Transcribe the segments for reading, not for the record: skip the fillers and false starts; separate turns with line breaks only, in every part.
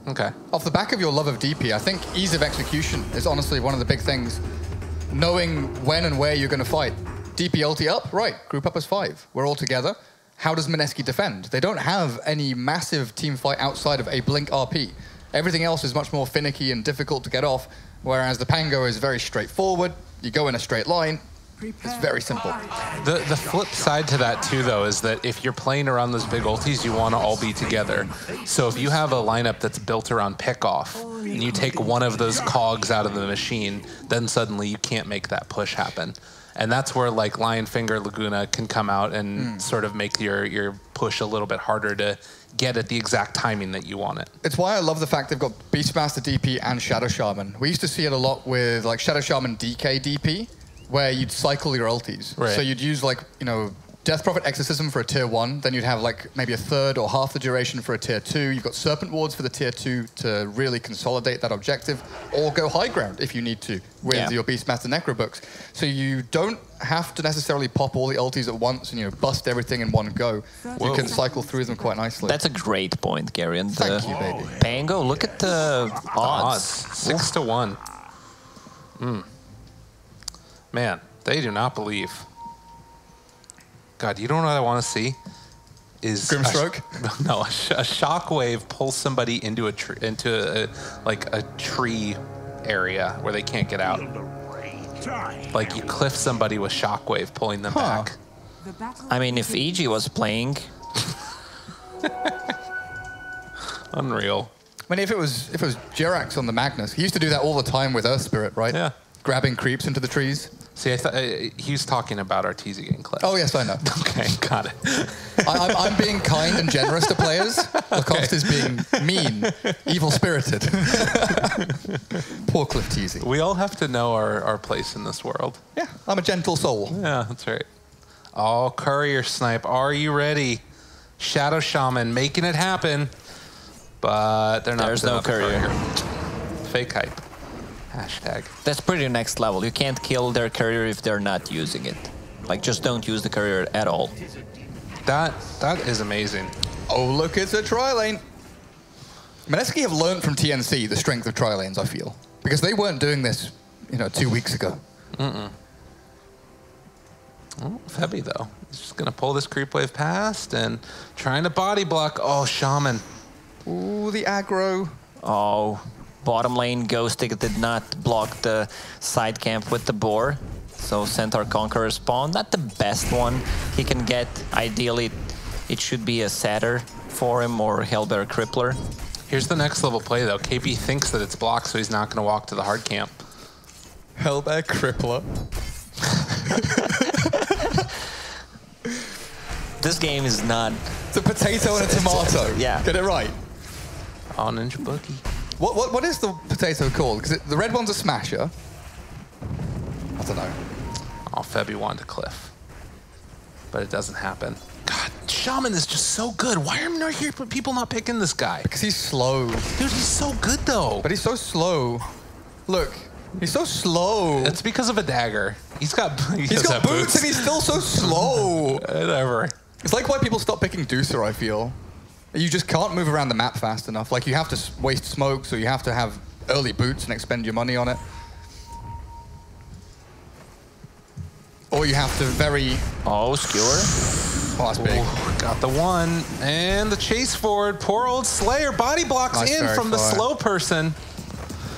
Okay.
Off the back of your love of DP, I think ease of execution is honestly one of the big things. Knowing when and where you're going to fight. DP ulti up, right, group up as 5. We're all together. How does Mineski defend? They don't have any massive team fight outside of a Blink RP. Everything else is much more finicky and difficult to get off, whereas the Pango is very straightforward. You go in a straight line. It's very simple.
The flip side to that, too, though, is that if you're playing around those big ultis, you want to all be together. So if you have a lineup that's built around pick-off, and you take one of those cogs out of the machine, then suddenly you can't make that push happen. And that's where, like, Lionfinger Laguna can come out and sort of make your push a little bit harder to get at the exact timing that you want it.
It's why I love the fact they've got Beastmaster DP and Shadow Shaman. We used to see it a lot with, like, Shadow Shaman DK DP, where you'd cycle your ultis.
Right.
So you'd use, like, you know, Death Prophet Exorcism for a tier 1, then you'd have, like, maybe a third or half the duration for a tier 2. You've got Serpent Wards for the tier 2 to really consolidate that objective, or go high ground if you need to with your Beastmaster Necrobooks. So you don't have to necessarily pop all the ultis at once and, you know, bust everything in one go. You can cycle through them quite nicely.
That's a great point, Gary. And
Thank you, baby.
Pango, look at the odds.
6 to 1. Man, they do not believe. God, you don't know what I want to see? Is
Grimstroke?
No, a shockwave pulls somebody into a tree area where they can't get out. Like you cliff somebody with shockwave pulling them back.
I mean, if EG was playing,
unreal.
I mean, if it was Jerax on the Magnus, he used to do that all the time with Earth Spirit, right?
Yeah.
Grabbing creeps into the trees.
See, I thought he was talking about our TZGame clip.
Oh, yes, I know.
Okay, got it.
I'm being kind and generous to players. Lacoste is being mean, evil-spirited. Poor Cliff Teasy.
We all have to know our place in this world.
Yeah, I'm a gentle soul.
Yeah, that's right. Oh, Courier Snipe, are you ready? Shadow Shaman making it happen, but they're not.
There's no Courier.
Fake hype. Hashtag.
That's pretty next level. You can't kill their Courier if they're not using it. Like, just don't use the Courier at all.
That is amazing.
Oh, look, it's a tri-lane. Mineski have learned from TNC the strength of tri-lanes, I feel. Because they weren't doing this, you know, 2 weeks ago.
Oh, Febby, though. He's just going to pull this creep wave past and trying to body block. Oh, Shaman.
Ooh, the aggro.
Oh, bottom lane Ghost Ticket did not block the side camp with the boar. So Centaur Conqueror spawn, not the best one he can get. Ideally, it should be a Satyr for him or Hellbear Crippler.
Here's the next level play, though. KP thinks that it's blocked, so he's not going to walk to the hard camp.
Hellbear Crippler.
This game is not...
It's a potato and a tomato.
Yeah.
Get it right.
Oh, Ninja Boogie.
What is the potato called? Because the red one's a smasher. I don't know.
Oh, Febby wanted to cliff. But it doesn't happen. God, Shaman is just so good. Why are people not picking this guy?
Because he's slow.
Dude, he's so good, though.
But he's so slow. Look, he's so slow.
It's because of a dagger. He's got
boots and he's still so slow.
Whatever.
It's like why people stop picking Deucer, I feel. You just can't move around the map fast enough. Like, you have to waste smokes, or you have to have early boots and expend your money on it. Or you have to very...
Oh, Skewer.
Oh, that's big.
Ooh, got the one. And the chase forward. Poor old Slayer body blocks
Nice
in from the
fire.
slow person.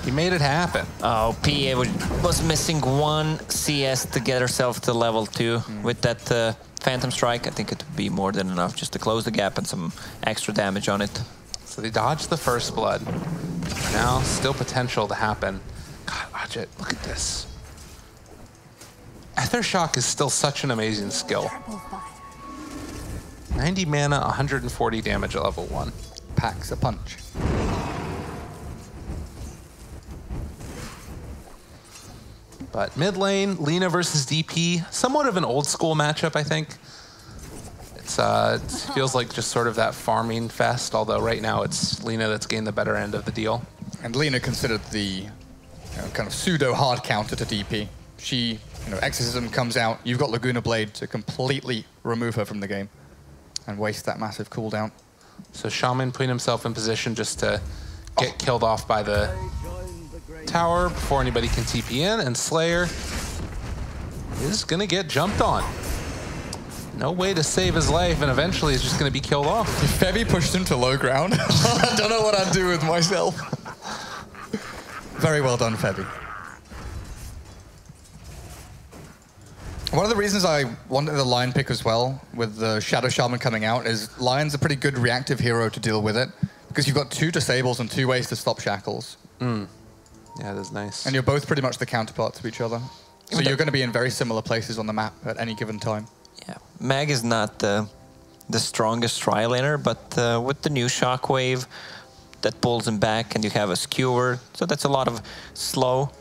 He made it happen.
Oh, PA was missing one CS to get herself to level 2 with that Phantom Strike. I think it would be more than enough just to close the gap and some extra damage on it.
So they dodged the first blood. Now, still potential to happen. God, watch it. Look at this. Ether Shock is still such an amazing skill. 90 mana, 140 damage at level 1.
Packs a punch.
But mid lane, Lina versus DP, somewhat of an old school matchup, I think. It feels like just sort of that farming fest, although right now it's Lina that's gained the better end of the deal.
And Lina considered the kind of pseudo hard counter to DP. She, Exorcism comes out, you've got Laguna Blade to completely remove her from the game and waste that massive cooldown.
So Shaman putting himself in position just to get killed off by the tower before anybody can TP in, and Slayer is going to get jumped on. No way to save his life, and eventually he's just going to be killed off.
If Febby pushed him to low ground, I don't know what I'd do with myself. Very well done, Febby. One of the reasons I wanted the Lion pick as well, with the Shadow Shaman coming out, is Lion's a pretty good reactive hero to deal with it, because you've got 2 disables and 2 ways to stop shackles.
Yeah, that is nice.
And you're both pretty much the counterpart to each other. So you're going to be in very similar places on the map at any given time.
Yeah, Mag is not the strongest tri-laner, but with the new Shockwave, that pulls him back, and you have a Skewer, so that's a lot of slow.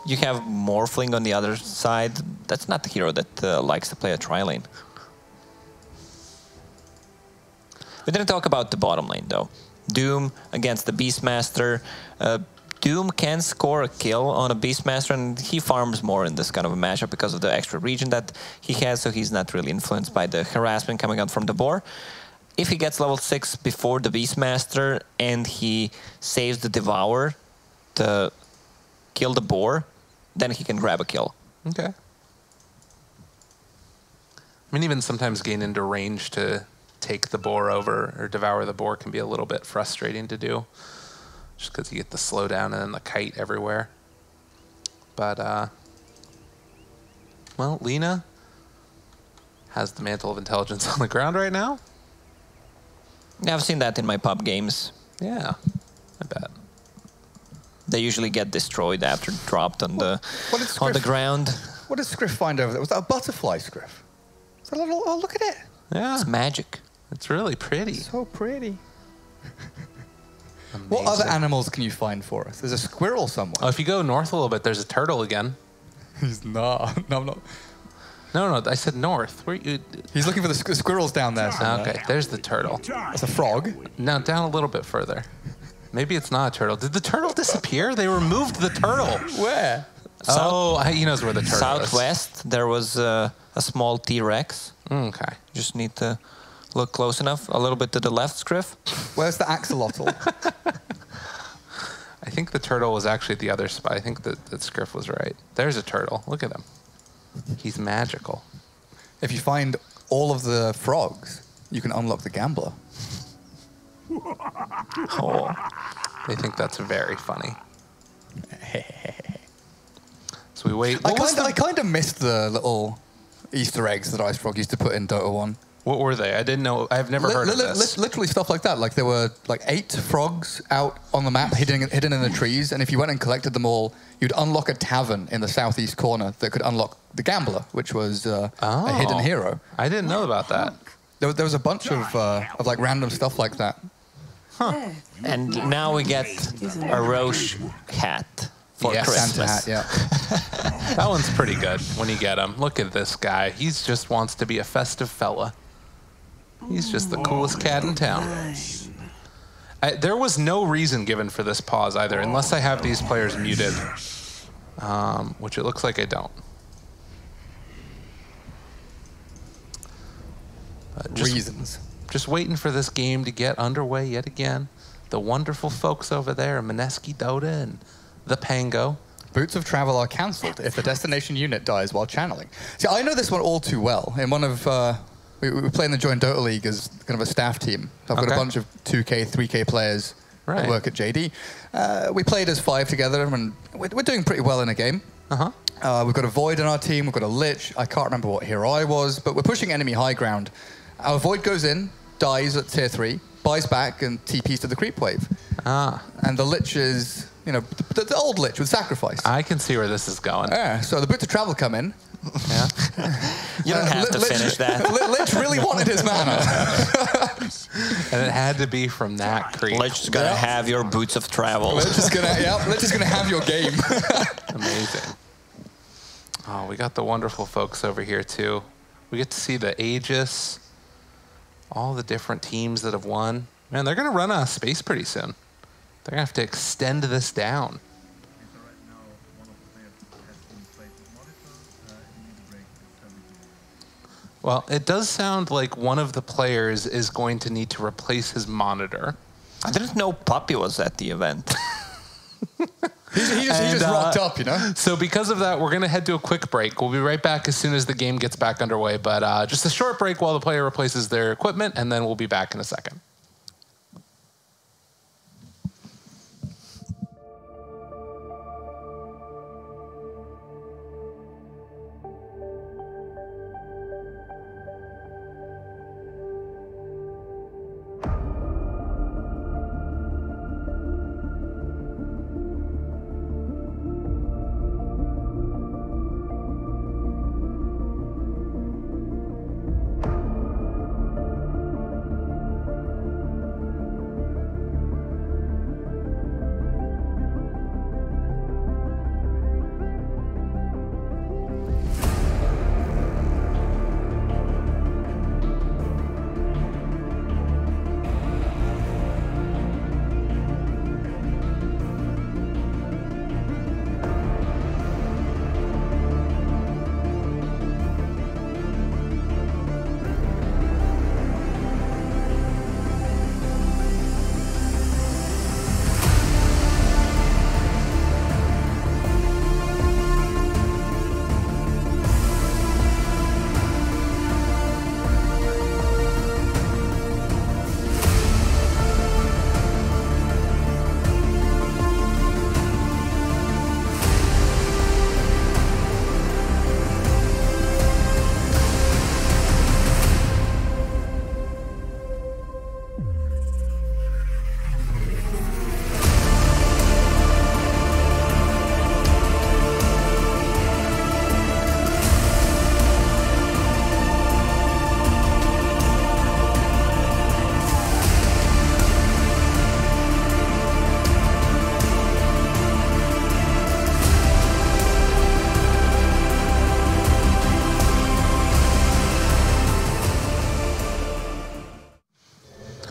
You have Morphling on the other side. That's not the hero that likes to play a tri-lane. We didn't talk about the bottom lane, though. Doom against the Beastmaster. Doom can score a kill on a Beastmaster, and he farms more in this kind of a matchup because of the extra region that he has, so he's not really influenced by the harassment coming out from the boar. If he gets level 6 before the Beastmaster and he saves the Devour to kill the boar, then he can grab a kill.
Okay. I mean, even sometimes getting into range to take the boar over or devour the boar can be a little bit frustrating to do, just because you get the slowdown and then the kite everywhere. But, well, Lina has the Mantle of Intelligence on the ground right now.
Yeah, I've seen that in my pub games.
Yeah, I bet.
They usually get destroyed after dropped on the ground.
What did Scriff find over there? Was that a butterfly, Scriff? Is that a little, oh, look at it.
Yeah.
It's magic.
It's really pretty.
So pretty. What other animals can you find for us? There's a squirrel somewhere.
Oh, if you go north a little bit, there's a turtle again.
He's not. No, I'm not.
No, I said north. Where you?
He's looking for the squirrels down there somewhere.
Okay, there's the turtle.
That's a frog.
Now down a little bit further. Maybe it's not a turtle. Did the turtle disappear? They removed the turtle.
Where?
Oh, he knows where the turtle
Southwest, there was a small T-Rex.
Okay.
Just need to look close enough. A little bit to the left, Scriff.
Where's the axolotl?
I think the turtle was actually the other spot. I think that Scriff was right. There's a turtle. Look at him. He's magical.
If you find all of the frogs, you can unlock the gambler.
Oh, they think that's very funny. So we wait.
I kind of missed the little Easter eggs that Ice Frog used to put in Dota 1.
What were they? I didn't know. I've never heard of this.
Literally stuff like that. Like there were like 8 frogs out on the map, hidden in the trees, and if you went and collected them all, you'd unlock a tavern in the southeast corner that could unlock the gambler, which was a hidden hero.
I didn't know about that.
There was a bunch of like random stuff like that.
Huh. And now we get a Roche hat for Christmas.
Santa hat, yeah.
That one's pretty good when you get him. Look at this guy. He just wants to be a festive fella. He's just the coolest cat in town. There was no reason given for this pause either, unless I have these players muted, which it looks like I don't.
Reasons.
Just waiting for this game to get underway yet again. The wonderful folks over there, Mineski Dota and the Pango.
Boots of travel are cancelled if the destination unit dies while channeling. See, I know this one all too well. In one of we play in the joint Dota League as kind of a staff team. I've got a bunch of 2K, 3K players that work at JD. We played as 5 together, and we're doing pretty well in a game. We've got a Void in our team. We've got a Lich. I can't remember what hero I was, but we're pushing enemy high ground. Our Void goes in, dies at tier 3, buys back, and TPs to the creep wave. And the Lich is, you know, the old Lich with sacrifice.
I can see where this is going.
Yeah, so the Boots of Travel come in.
Yeah.
You don't have to finish that.
Lich really wanted his mana.
And it had to be from that creep.
Lich is going to have your Boots of Travel.
Lich is going to have your game.
Amazing. Oh, we got the wonderful folks over here, too. We get to see the Aegis, all the different teams that have won. Man, they're going to run out of space pretty soon. They're going to have to extend this down. Well, it does sound like one of the players is going to need to replace his monitor.
I didn't know Puppy was at the event.
He just rocked up, you know?
So because of that, we're going to head to a quick break. We'll be right back as soon as the game gets back underway. But just a short break while the player replaces their equipment, and then we'll be back in a second.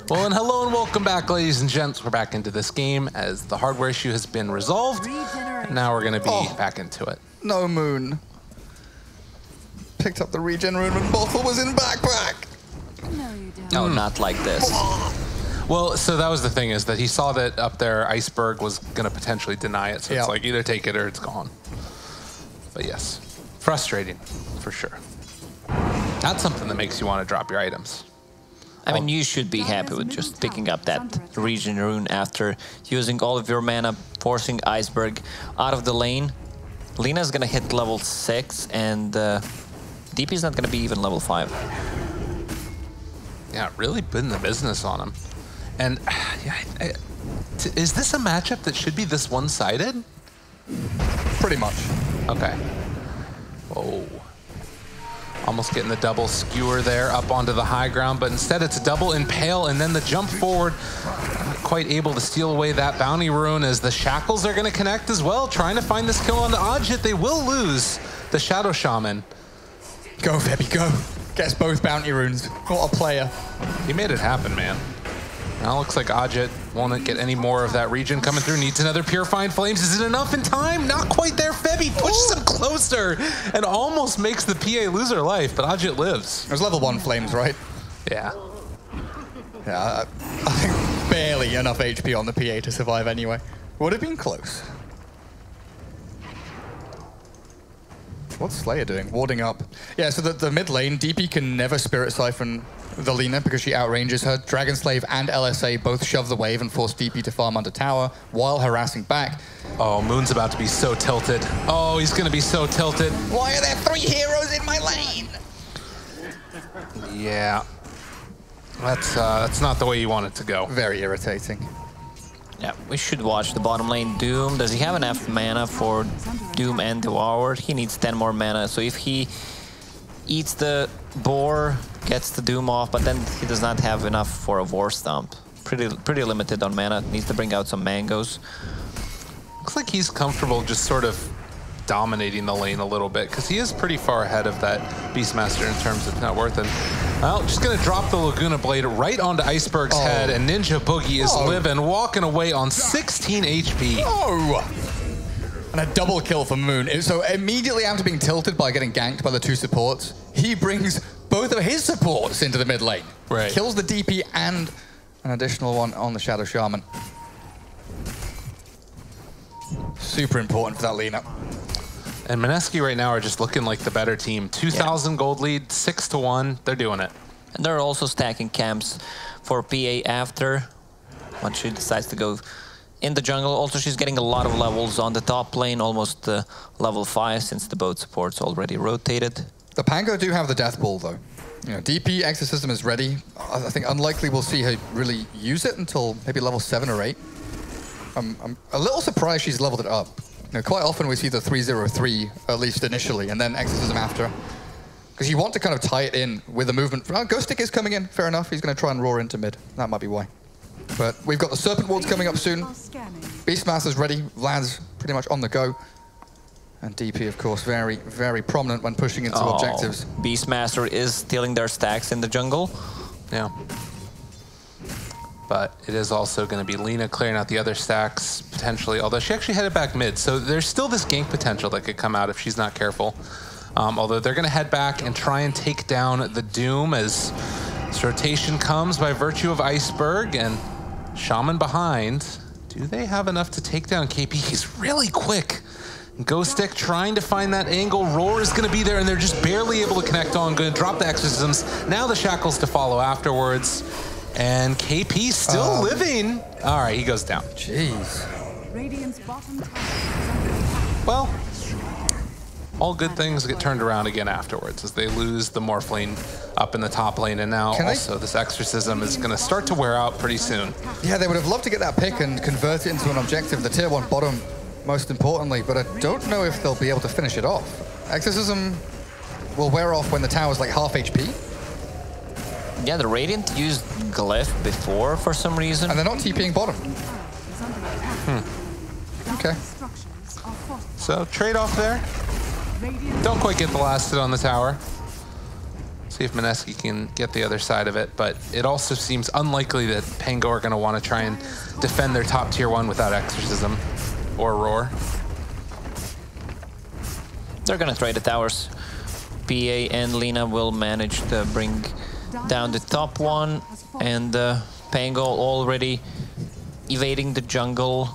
Well, and hello and welcome back, ladies and gents. We're back into this game as the hardware issue has been resolved. Now we're going to be back into it.
No, Moon. Picked up the regen rune when Bottle was in backpack.
No, you don't.
No, not like this.
Well, so that was the thing, is that he saw that up there Iceberg was going to potentially deny it. So it's like either take it or it's gone. But yes, frustrating for sure. That's something that makes you want to drop your items.
I mean, you should be happy with just picking up that regen rune after using all of your mana, forcing Iceberg out of the lane. Lina's gonna hit level 6, and DP's not gonna be even level 5.
Yeah, really putting the business on him. And is this a matchup that should be this one-sided?
Pretty much.
Okay. Oh. Almost getting the double skewer there up onto the high ground, but instead it's a double impale and then the jump forward. Not quite able to steal away that bounty rune as the shackles are going to connect as well. Trying to find this kill on the Ajit. They will lose the Shadow Shaman.
Go, Febby, go. Gets both bounty runes. What a player.
He made it happen, man. Now looks like Ajit won't get any more of that regen coming through. Needs another Purifying Flames. Is it enough in time? Not quite there. Febby pushes him closer and almost makes the PA lose her life, but Ajit lives.
It was level 1 flames, right?
Yeah.
Yeah, I think barely enough HP on the PA to survive anyway. Would have been close. What's Slayer doing? Warding up. Yeah, so the mid lane, DP can never Spirit Siphon the Lina because she outranges her. Dragon Slave and LSA both shove the wave and force DP to farm under tower while harassing back.
Oh, Moon's about to be so tilted. Oh, he's going to be so tilted.
Why are there 3 heroes in my lane?
Yeah. That's not the way you want it to go.
Very irritating.
Yeah, we should watch the bottom lane. Doom, does he have enough mana for Doom and Devour? He needs 10 more mana, so if he eats the boar, gets the Doom off, but then he does not have enough for a War Stomp. Pretty limited on mana, needs to bring out some mangoes.
Looks like he's comfortable just sort of dominating the lane a little bit, because he is pretty far ahead of that Beastmaster in terms of net worth. And well, just gonna drop the Laguna Blade right onto Iceberg's head, and Ninja Boogie is living, walking away on 16 HP.
Oh! And a double kill for Moon. So immediately after being tilted by getting ganked by the 2 supports, he brings both of his supports into the mid lane.
Right.
Kills the DP and An additional one on the Shadow Shaman. Super important for that Lina.
And Mineski right now are just looking like the better team. 2,000 gold lead, 6-1. They're doing it.
And they're also stacking camps for PA after, once she decides to go in the jungle. Also, she's getting a lot of levels on the top lane, almost level 5 since the boat support's already rotated.
The Pango do have the Death Ball, though. You know, DP Exorcism is ready. I think unlikely we'll see her really use it until maybe level 7 or 8. I'm a little surprised she's leveled it up. You know, quite often we see the 303, at least initially, and then Exorcism after. Because you want to kind of tie it in with the movement. Oh, Ghost Stick is coming in, fair enough. He's going to try and roar into mid. That might be why. But we've got the Serpent Wards coming up soon. Beastmaster's ready. Vlad's pretty much on the go. And DP, of course, very, very prominent when pushing into objectives.
Beastmaster is stealing their stacks in the jungle.
Yeah. But it is also going to be Lina clearing out the other stacks, potentially. Although she actually headed back mid. So there's still this gank potential that could come out if she's not careful. Although they're going to head back and try and take down the Doom as this rotation comes by virtue of Iceberg and Shaman behind. Do they have enough to take down KP? He's really quick. Ghost Stick trying to find that angle. Roar is going to be there, and they're just barely able to connect on. Going to drop the Exorcisms. Now the Shackles to follow afterwards. And KP still living. All right, he goes down.
Jeez.
Well, all good things get turned around again afterwards as they lose the Morphling up in the top lane. And now also this Exorcism is going to start to wear out pretty soon.
Yeah, they would have loved to get that pick and convert it into an objective, the tier 1 bottom, most importantly, but I don't know if they'll be able to finish it off. Exorcism will wear off when the tower's like half HP.
Yeah, the Radiant used Glyph before for some reason.
And they're not TPing bottom. Okay.
So trade-off there. Don't quite get the last hit on the tower. See if Mineski can get the other side of it, but it also seems unlikely that Pango are going to want to try and defend their top tier 1 without Exorcism or Roar.
They're going to trade the towers. PA and Lina will manage to bring down the top one, and Pango already evading the jungle.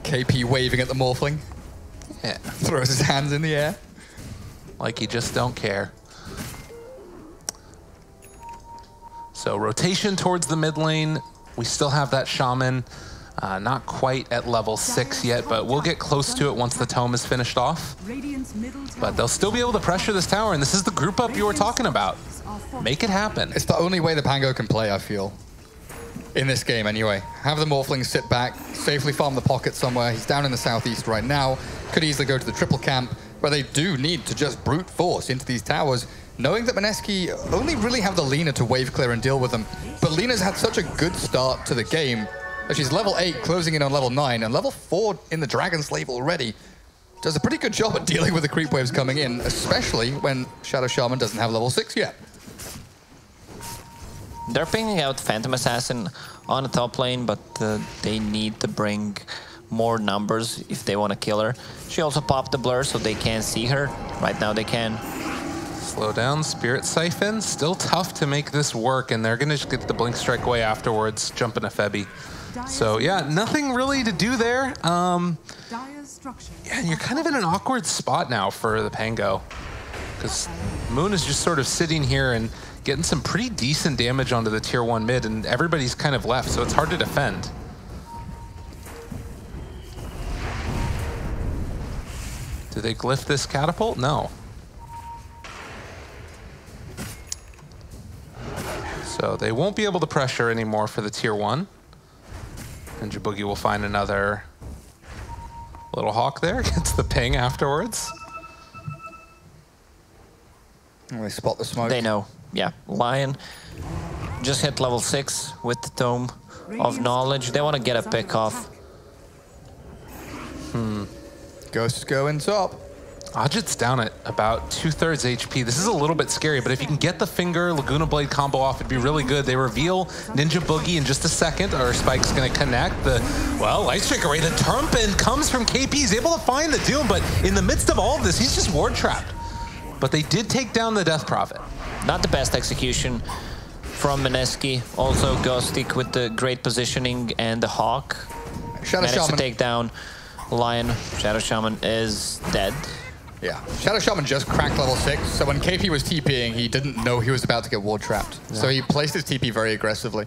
KP waving at the Morphling.
Yeah.
Throws his hands in the air.
Like he just don't care. So rotation towards the mid lane. We still have that Shaman. Not quite at level 6 yet, but we'll get close to it once the tome is finished off. But they'll still be able to pressure this tower, and this is the group up you were talking about. Make it happen.
It's the only way the Pango can play, I feel. In this game, anyway. Have the Morphling sit back, safely farm the pocket somewhere. He's down in the southeast right now. Could easily go to the triple camp, but they do need to just brute force into these towers, knowing that Mineski only really have the Lina to wave clear and deal with them. But Lina's had such a good start to the game that she's level 8, closing in on level 9, and level 4 in the Dragon Slave already. Does a pretty good job at dealing with the creep waves coming in, especially when Shadow Shaman doesn't have level 6 yet.
They're pinging out Phantom Assassin on the top lane, but they need to bring more numbers if they want to kill her. She also popped the blur so they can't see her. Right now they can.
Slow down, Spirit Siphon. Still tough to make this work, and they're going to just get the Blink Strike away afterwards, jump into Febby. So yeah, nothing really to do there. Yeah, and you're kind of in an awkward spot now for the Pango, because Moon is just sort of sitting here and getting some pretty decent damage onto the tier 1 mid, and everybody's kind of left, so it's hard to defend. Do they glyph this catapult? No. So they won't be able to pressure anymore for the tier 1. And Jaboogie will find another little hawk there, gets the ping afterwards.
And they spot the smoke.
They know. Yeah, Lion just hit level 6 with the Tome of Knowledge. They want to get a pick off.
Ghosts going top.
Ajit's down at about 2/3 HP. This is a little bit scary, but if you can get the Finger Laguna Blade combo off, it'd be really good. They reveal Ninja Boogie in just a second. Our Spike's going to connect. Light Strike Array, the Turmpin comes from KP. He's able to find the Doom, but in the midst of all of this, he's just ward trapped. But they did take down the Death Prophet.
Not the best execution from Meneski. Also Ghostic with the great positioning and the Hawk.
Shadow
Managed
Shaman.
to take down Lion. Shadow Shaman is dead.
Yeah, Shadow Shaman just cracked level 6, so when KP was TPing, he didn't know he was about to get ward trapped. Yeah. So he placed his TP very aggressively.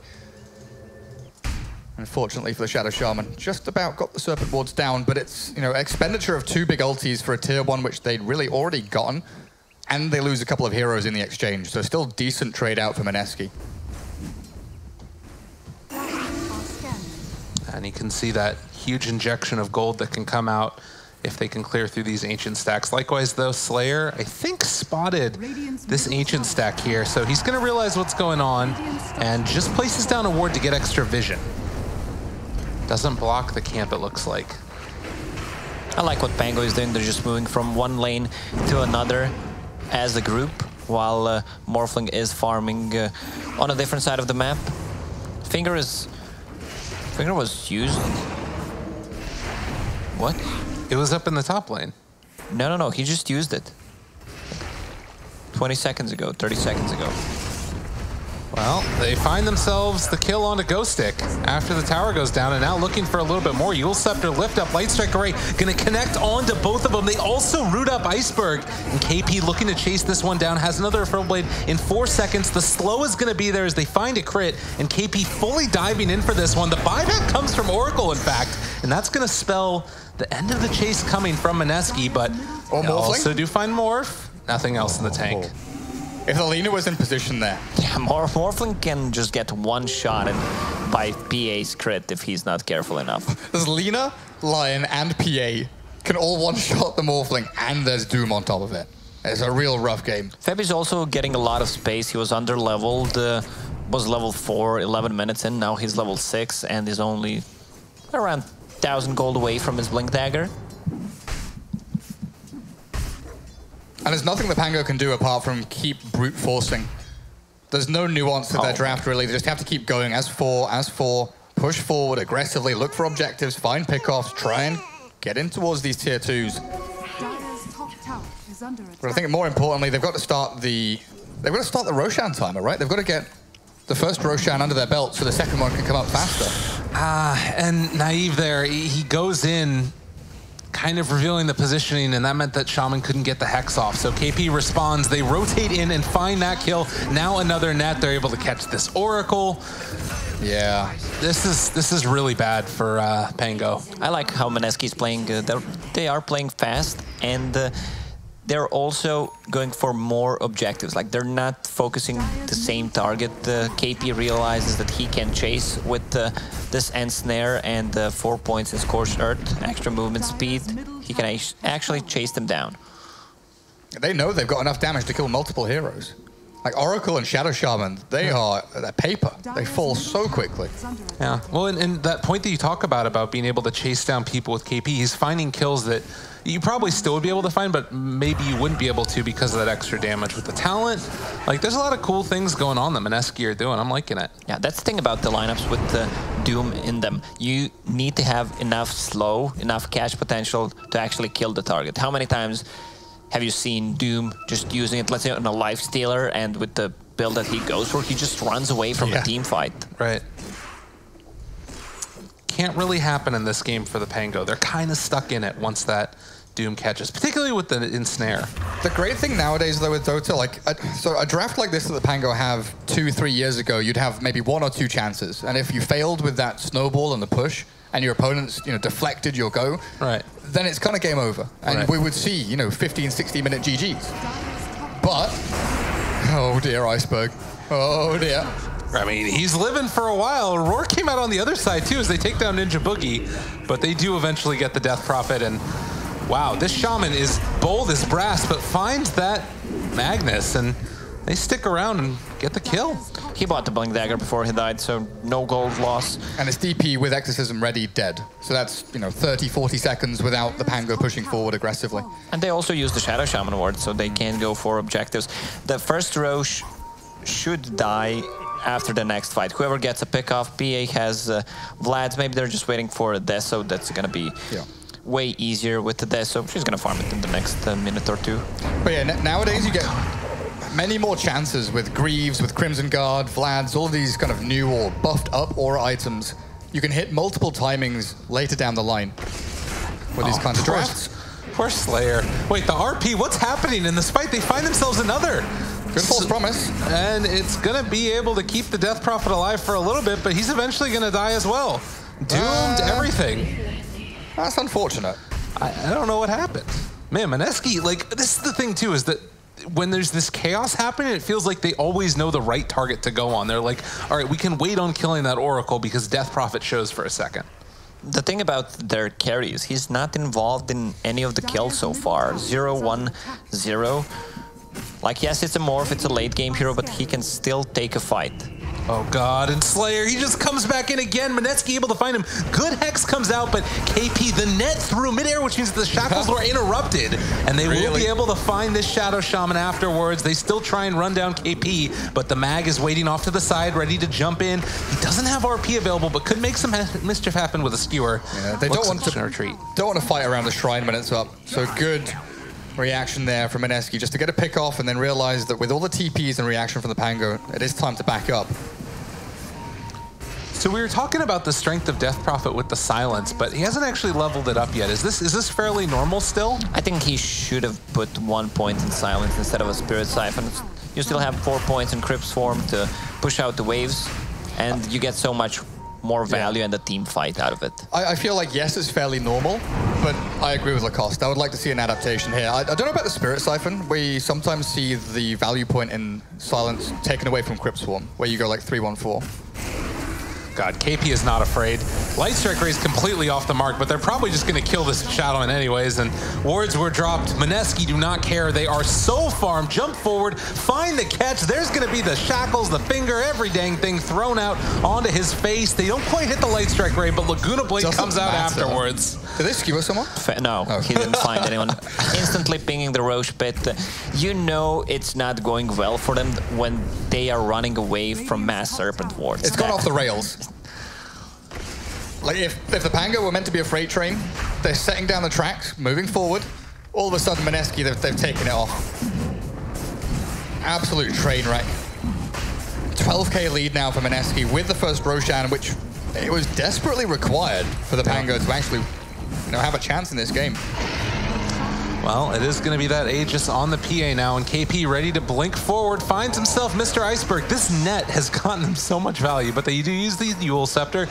Unfortunately for the Shadow Shaman, just about got the Serpent wards down, but it's, you know, expenditure of 2 big ultis for a tier 1, which they'd really already gotten, and they lose a couple of heroes in the exchange, so still decent trade out for Meneski.
And you can see that huge injection of gold that can come out if they can clear through these ancient stacks. Likewise, though, Slayer, I think, spotted this ancient stack here, so he's going to realize what's going on and just places down a ward to get extra vision. Doesn't block the camp, it looks like.
I like what Pango is doing. They're just moving from one lane to another as a group, while Morphling is farming on a different side of the map. Finger was used. What?
It was up in the top lane.
No, he just used it. 20 seconds ago, 30 seconds ago.
Well, they find themselves the kill onto Ghostic after the tower goes down, and now looking for a little bit more. Eul Scepter lift up, Light Strike Array, gonna connect onto both of them. They also root up Iceberg, and KP looking to chase this one down, has another Referral Blade in 4 seconds. The slow is gonna be there as they find a crit, and KP fully diving in for this one. The buyback comes from Oracle, in fact, and that's gonna spell the end of the chase coming from Meneski, but they also do find Morph. Nothing else in the tank.
If Alina was in position there.
Yeah, Morphling can just get one shot and by PA's crit if he's not careful enough.
There's Lina, Lion, and PA can all one-shot the Morphling, and there's Doom on top of it. It's a real rough game.
Feb is also getting a lot of space. He was under-leveled, was level 4, 11 minutes in. Now he's level 6 and is only around 1,000 gold away from his Blink Dagger.
And there's nothing the Pango can do apart from keep brute forcing. There's no nuance to their draft, really. They just have to keep going as four, push forward aggressively, look for objectives, find pickoffs, try and get in towards these tier 2s. But I think more importantly, they've got to start the Roshan timer, right? They've got to get the first Roshan under their belt so the second one can come up faster.
And Naive there, he goes in kind of revealing the positioning, and that meant that Shaman couldn't get the Hex off. So KP responds, they rotate in and find that kill. Now another net, they're able to catch this Oracle.
Yeah.
This is really bad for Pango.
I like how Meneski's playing. They are playing fast, and they're also going for more objectives. Like, they're not focusing the same target. KP realizes that he can chase with this End Snare and 4 points in Scorched Earth, extra movement speed. He can actually chase them down.
They know they've got enough damage to kill multiple heroes. Like Oracle and Shadow Shaman, they're paper. They fall so quickly.
Yeah, well, and that point that you talk about being able to chase down people with KP, he's finding kills that you probably still would be able to find, but maybe you wouldn't be able to because of that extra damage with the talent. Like, there's a lot of cool things going on that Meneski are doing. I'm liking it.
Yeah, that's the thing about the lineups with the Doom in them. You need to have enough slow, enough catch potential to actually kill the target. How many times have you seen Doom just using it, let's say, on a life stealer, and with the build that he goes for, he just runs away from a team fight?
Right. Can't really happen in this game for the Pango. They're kind of stuck in it once that Doom catches, particularly with the Ensnare.
The great thing nowadays, though, with Dota, like, so a draft like this that the Pango have 2-3 years ago, you'd have maybe 1 or 2 chances. And if you failed with that snowball and the push, and your opponents, deflected your go, then it's kind of game over. And we would see, 15, 60-minute GGs. But, oh dear, Iceberg. Oh dear.
I mean, he's living for a while. Roar came out on the other side, too, as they take down Ninja Boogie. But they do eventually get the Death Prophet. And, wow, this Shaman is bold as brass, but finds that Magnus. And they stick around and get the kill.
He bought the Blink Dagger before he died, so no gold loss.
And his DP with Exorcism ready, dead. So that's, 30, 40 seconds without the Pango pushing forward aggressively.
And they also use the Shadow Shaman ward, so they can go for objectives. The first Roche should die after the next fight. Whoever gets a pick off, PA has Vlad's. Maybe they're just waiting for a Deso. That's going to be way easier with the Deso. She's going to farm it in the next minute or two.
But yeah, nowadays you get... many more chances with Greaves, with Crimson Guard, Vlad's, all these kind of new or buffed up aura items. You can hit multiple timings later down the line with these kinds of drafts.
Poor Slayer. Wait, the RP, what's happening in this fight? They find themselves another.
Good false promise.
And it's going to be able to keep the Death Prophet alive for a little bit, but he's eventually going to die as well. Doomed everything.
That's unfortunate.
I don't know what happened. Man, Mineski, like, this is the thing, too, is that when there's this chaos happening, it feels like they always know the right target to go on. They're like, all right, we can wait on killing that Oracle because Death Prophet shows for a second.
The thing about their carries, he's not involved in any of the kills so far. 0, 1, 0. Like, yes, it's a morph, it's a late game hero, but he can still take a fight.
Oh God, and Slayer, he just comes back in again. Mineski able to find him. Good Hex comes out, but KP, the net through midair, which means the shackles were interrupted. And they will be able to find this Shadow Shaman afterwards. They still try and run down KP, but the mag is waiting off to the side, ready to jump in. He doesn't have RP available, but could make some mischief happen with a skewer.
Yeah, they don't want to fight around the shrine when it's up. So good reaction there from Mineski, just to get a pick off and then realize that with all the TPs and reaction from the Pango, it is time to back up.
So we were talking about the strength of Death Prophet with the silence, but he hasn't actually leveled it up yet. Is this fairly normal still?
I think he should have put 1 point in silence instead of a Spirit Siphon. You still have 4 points in Crypt's form to push out the waves, and you get so much more value and a team fight out of it.
I feel like, yes, it's fairly normal, but I agree with Lacoste. I would like to see an adaptation here. I don't know about the Spirit Siphon. We sometimes see the value point in silence taken away from Crypt Swarm, where you go like 3-1-4.
God, KP is not afraid. Light Strike Ray is completely off the mark, but they're probably just going to kill this Shadowman anyways, and wards were dropped. Mineski do not care. They are so farmed. Jump forward, find the catch. There's going to be the shackles, the finger, every dang thing thrown out onto his face. They don't quite hit the Light Strike Ray, but Laguna Blade comes out afterwards.
Did they skewer someone?
No, he didn't find anyone. Instantly pinging the Roche Pit. You know it's not going well for them when they are running away from Mass Serpent wards.
It's gone off the rails. Like, if the Pango were meant to be a freight train, they're setting down the tracks, moving forward. All of a sudden, Mineski, they've taken it off. Absolute train wreck. 12k lead now for Mineski with the first Roshan, which it was desperately required for the Pango to actually, have a chance in this game.
Well, it is going to be that Aegis on the PA now, and KP ready to blink forward, finds himself Mr. Iceberg. This net has gotten him so much value, but they do use the Eul Scepter.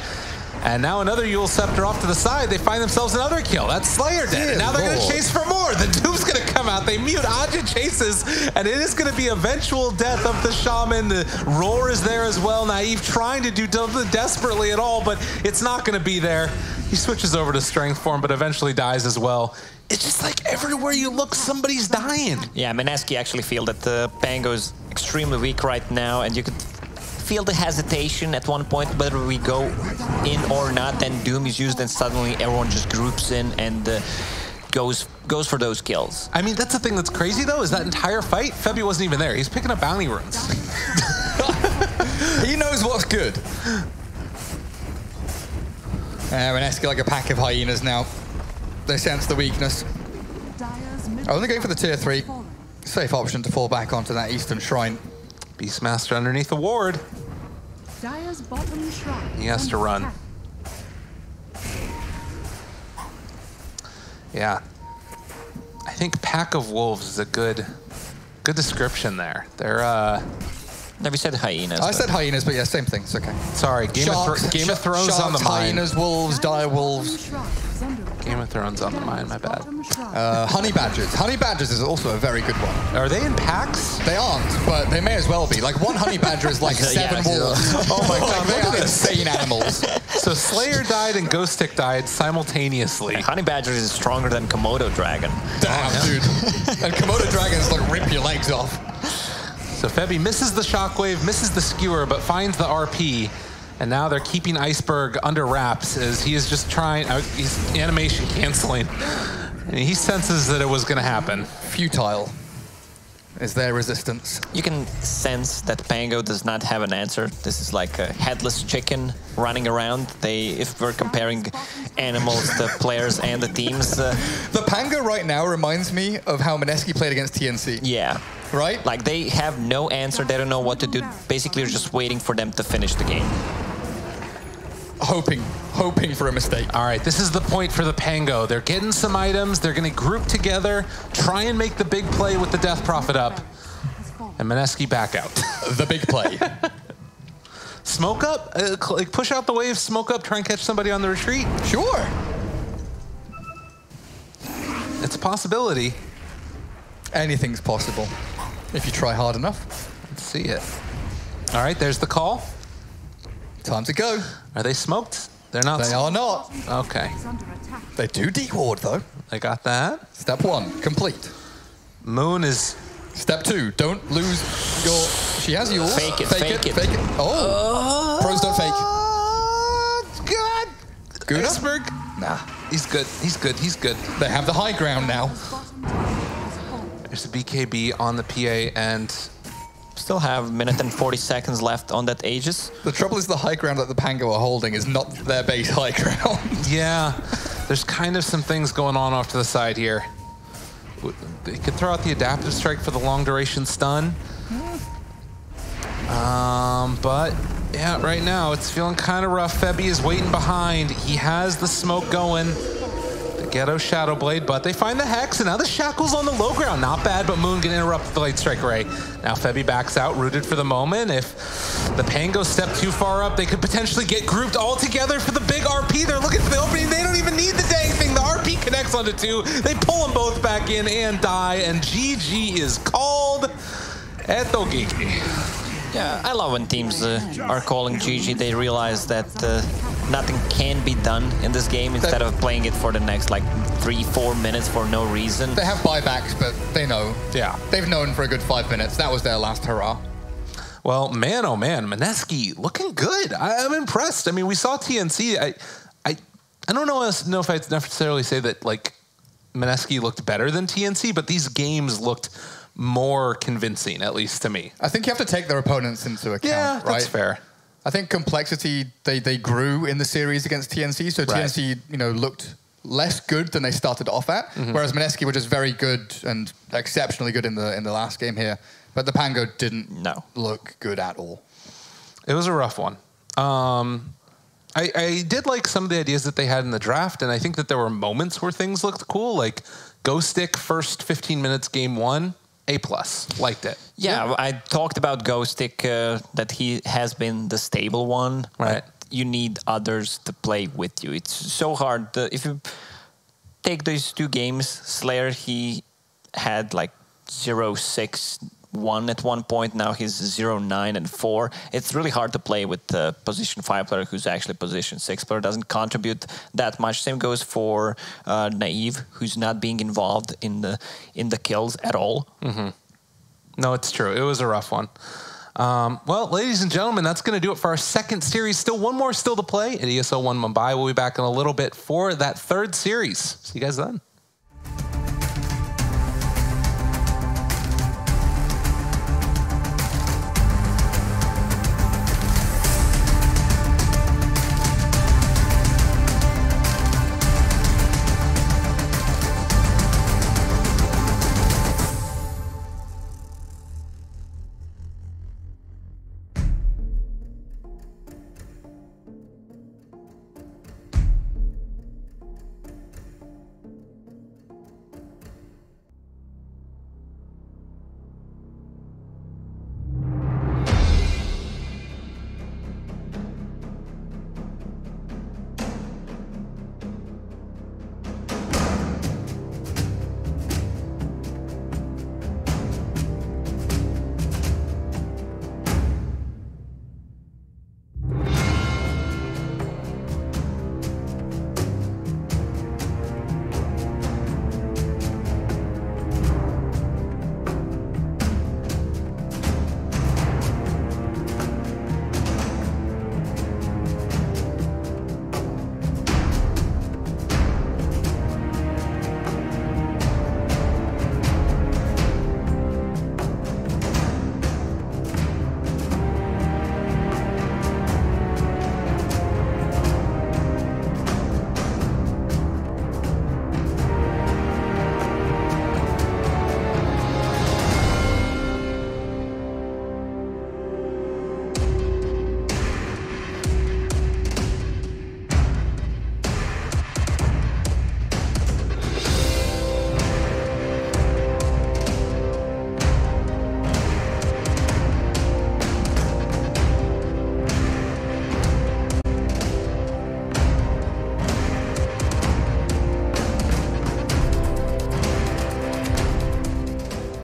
And now another Eul Scepter off to the side. They find themselves another kill. That's Slayer dead. And now they're going to chase for more. The Doom's going to come out. They mute. Aja chases. And it is going to be eventual death of the Shaman. The Roar is there as well. Naive trying to do something desperately at all, but it's not going to be there. He switches over to Strength form, but eventually dies as well. It's just like everywhere you look, somebody's dying.
Yeah, Mineski actually feel that the Pango is extremely weak right now, and you could feel the hesitation at one point whether we go in or not. Then Doom is used, and suddenly everyone just groups in and goes for those kills.
I mean, that's the thing that's crazy though, is that entire fight, Febby wasn't even there. He's picking up bounty runes.
He knows what's good. Mineski like a pack of hyenas now. They sense the weakness. Only going for the tier 3. Safe option to fall back onto that Eastern Shrine.
Beastmaster underneath the ward. He has to run. Yeah. I think Pack of Wolves is a good description there. They're
Never said hyenas.
I said hyenas, but yeah, same thing. It's okay.
Sorry, Game of Thrones
sharks,
on the mind.
Hyenas, wolves, dire wolves.
Game of Thrones on the mind, my bad.
Honey badgers. Honey badgers is also a very good one.
Are they in packs?
They aren't, but they may as well be. Like, one honey badger is like 7 wolves. Oh my god, they are insane animals.
So Slayer died and Ghost Tick died simultaneously.
Honey badger is stronger than Komodo dragon.
Damn, dude. And Komodo dragons like rip your legs off.
So Febby misses the shockwave, misses the skewer, but finds the RP. And now they're keeping Iceberg under wraps as he is just trying, he's animation canceling. And he senses that it was going to happen.
Futile is their resistance.
You can sense that Pango does not have an answer. This is like a headless chicken running around. If we're comparing animals, the players and the teams.
The Pango right now reminds me of how Mineski played against TNC.
Yeah.
right?
Like, they have no answer. They don't know what to do. Basically, you're just waiting for them to finish the game.
Hoping for a mistake.
All right, this is the point for the Pango. They're getting some items. They're going to group together, try and make the big play with the Death Prophet up, and Mineski back out.
The big play.
Smoke up, like push out the wave, smoke up, try and catch somebody on the retreat.
Sure.
It's a possibility.
Anything's possible if you try hard enough.
Let's see it. All right, there's the call.
Time to go.
Are they smoked? They're not.
They are not.
Okay.
They do deward, though.
They got that.
Step 1, complete.
Moon is...
Step 2, don't lose your... She has yours.
Fake it.
Oh. Pros don't fake.
God.
Guna?
Iceberg?
Nah.
He's good.
They have the high ground now.
There's a BKB on the PA and...
Still have a minute and 40 seconds left on that Aegis.
The trouble is the high ground that the Pango are holding is not their base high ground.
Yeah, there's kind of some things going on off to the side here. They could throw out the adaptive strike for the long duration stun. But yeah, right now it's feeling kind of rough. Febby is waiting behind. He has the smoke going. The Ghetto Shadow Blade, but they find the Hex, and now the Shackle's on the low ground. Not bad, but Moon can interrupt the Blade Strike Ray. Now Febby backs out, rooted for the moment. If the Pango step too far up, they could potentially get grouped all together for the big RP. They're looking for the opening. They don't even need the dang thing. The RP connects onto 2. They pull them both back in and die, and GG is called at Dogiki.
Yeah, I love when teams are calling GG. They realize that nothing can be done in this game instead of playing it for the next like 3-4 minutes for no reason.
They have buybacks, but they know.
Yeah.
They've known for a good 5 minutes. That was their last hurrah.
Well, man, oh man, Mineski looking good. I'm impressed. I mean, we saw TNC. I don't know if I'd necessarily say that like Mineski looked better than TNC, but these games looked more convincing, at least to me.
I think you have to take their opponents into account,
Yeah,
right?
that's fair.
I think complexity, they grew in the series against TNC, so
Right.
TNC, looked less good than they started off at, whereas Mineski were just very good and exceptionally good in the last game here. But the Pango didn't look good at all.
It was a rough one. I did like some of the ideas that they had in the draft, and I think that there were moments where things looked cool, like Ghost Stick first 15 minutes game 1, A+. Liked it.
Yeah, I talked about Ghost Stick, that he has been the stable one.
Right.
You need others to play with you. It's so hard. If you take those 2 games, Slayer, he had like 0-6-1 at one point. Now he's 0-9-4. It's really hard to play with the position 5 player who's actually position 6 player. Doesn't contribute that much. Same goes for Naive, who's not being involved in the kills at all.
Mm-hmm. No, it's true. It was a rough one. Well, ladies and gentlemen, that's going to do it for our second series. Still one more to play at ESL One Mumbai. We'll be back in a little bit for that third series. See you guys then.